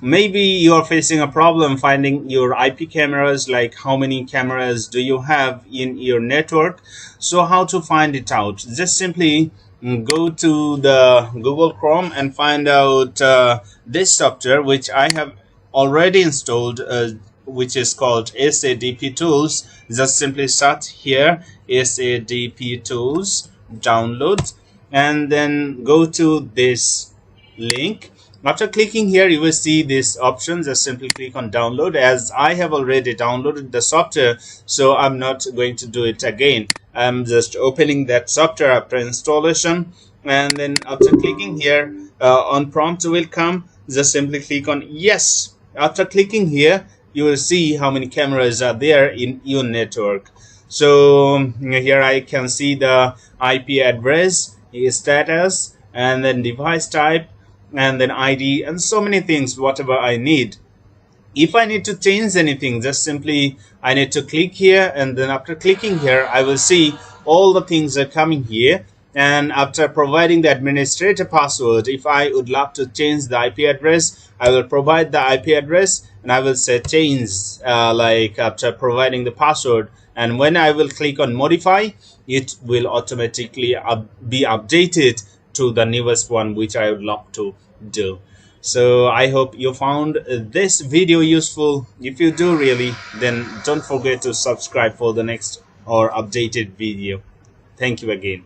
Maybe you're facing a problem finding your IP cameras, like how many cameras do you have in your network. So how to find it out? Just simply go to the Google Chrome and find out this software which I have already installed, which is called SADP Tools. Just simply search here SADP Tools, download, and then go to this link. After clicking here, you will see this option. Just simply click on download. As I have already downloaded the software, so I'm not going to do it again. I'm just opening that software after installation, and then after clicking here, on prompt will come. Just simply click on yes. After clicking here, you will see how many cameras are there in your network. So here I can see the IP address, status, and then device type, and then ID, and so many things, whatever I need. If I need to change anything, just simply I need to click here, and then after clicking here, I will see all the things are coming here. And after providing the administrator password, if I would love to change the IP address, I will provide the IP address and I will say change, like after providing the password. And when I will click on modify, it will automatically be updated to the newest one which I would love to do. So I hope you found this video useful. If you do really, then don't forget to subscribe for the next or updated video. Thank you again.